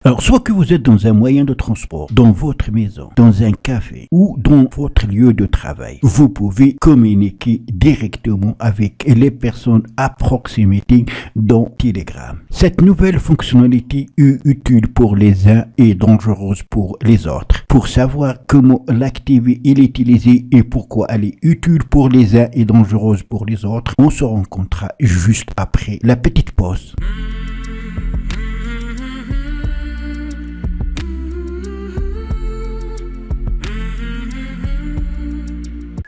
Alors, soit que vous êtes dans un moyen de transport, dans votre maison, dans un café ou dans votre lieu de travail, vous pouvez communiquer directement avec les personnes à proximité dans Telegram. Cette nouvelle fonctionnalité est utile pour les uns et dangereuse pour les autres. Pour savoir comment l'activer et l'utiliser et pourquoi elle est utile pour les uns et dangereuse pour les autres, on se rencontrera juste après la petite pause.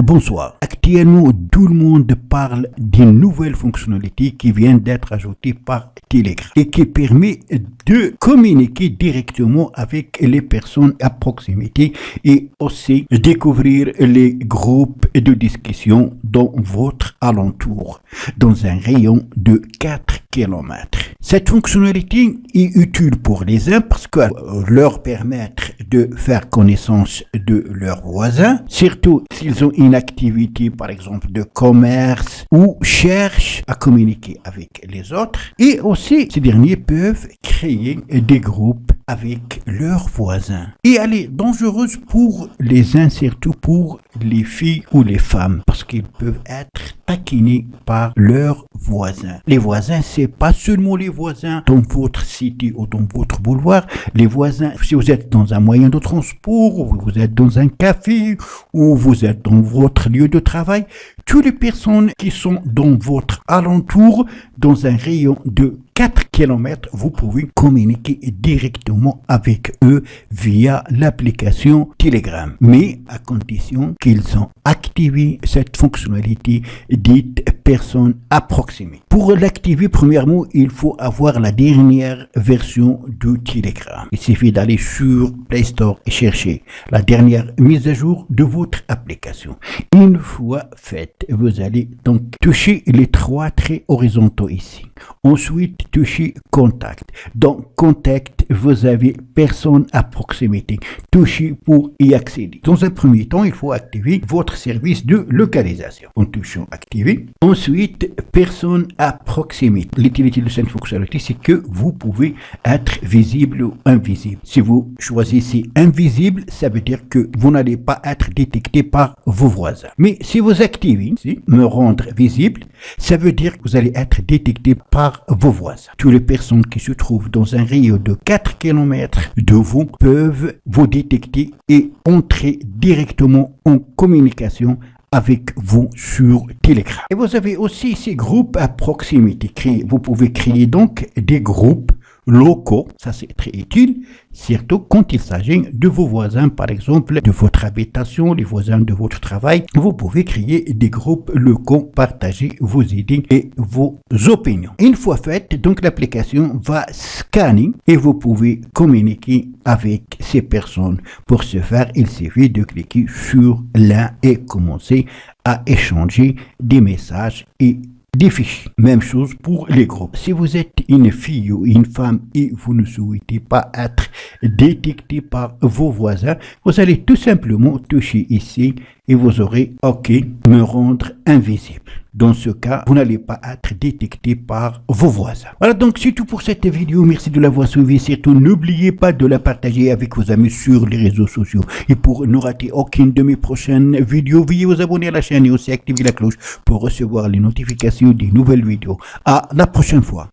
Bonsoir. Actuellement, tout le monde parle d'une nouvelle fonctionnalité qui vient d'être ajoutée par Telegram et qui permet de communiquer directement avec les personnes à proximité et aussi découvrir les groupes de discussion dans votre alentour, dans un rayon de 4 km. Cette fonctionnalité est utile pour les uns parce que leur permettre de faire connaissance de leurs voisins, surtout s'ils ont une activité par exemple de commerce ou cherchent à communiquer avec les autres. Et aussi, ces derniers peuvent créer des groupes avec leurs voisins. Et elle est dangereuse pour les uns, surtout pour les filles ou les femmes, parce qu'ils peuvent être taquinés par leurs voisins. Les voisins, c'est pas seulement les voisins dans votre cité ou dans votre boulevard. Les voisins, si vous êtes dans un moyen de transport, ou vous êtes dans un café, ou vous êtes dans votre lieu de travail, toutes les personnes qui sont dans votre alentour, dans un rayon de 4 km, vous pouvez communiquer directement avec eux via l'application Telegram. Mais à condition qu'ils ont activé cette fonctionnalité dite personne à proximité. Pour l'activer, premièrement, il faut avoir la dernière version de Telegram. Il suffit d'aller sur Play Store et chercher la dernière mise à jour de votre application. Une fois faite, vous allez donc toucher les 3 traits horizontaux ici. Ensuite, touchez Contact. Dans Contact, vous avez personne à proximité. Touchez pour y accéder. Dans un premier temps, il faut activer votre service de localisation. En touchant Activer. Ensuite, personne à proximité. L'utilité de cette fonctionnalité, c'est que vous pouvez être visible ou invisible. Si vous choisissez invisible, ça veut dire que vous n'allez pas être détecté par vos voisins. Mais si vous activez ici, me rendre visible, ça veut dire que vous allez être détecté par vos voisins. Toutes les personnes qui se trouvent dans un rayon de 4 km de vous peuvent vous détecter et entrer directement en communication avec vous sur Telegram. Et vous avez aussi ces groupes à proximité. Vous pouvez créer donc des groupes locaux, ça c'est très utile, surtout quand il s'agit de vos voisins, par exemple de votre habitation, les voisins de votre travail. Vous pouvez créer des groupes locaux, partager vos idées et vos opinions. Une fois faite, donc l'application va scanner et vous pouvez communiquer avec ces personnes. Pour ce faire, il suffit de cliquer sur l'un et commencer à échanger des messages et des fichiers. Même chose pour les groupes. Si vous êtes une fille ou une femme et vous ne souhaitez pas être détecté par vos voisins, vous allez tout simplement toucher ici et vous aurez OK, me rendre invisible. Dans ce cas, vous n'allez pas être détecté par vos voisins. Voilà, donc c'est tout pour cette vidéo. Merci de l'avoir suivi. Surtout, n'oubliez pas de la partager avec vos amis sur les réseaux sociaux. Et pour ne rater aucune de mes prochaines vidéos, veuillez vous abonner à la chaîne et aussi activer la cloche pour recevoir les notifications des nouvelles vidéos. À la prochaine fois.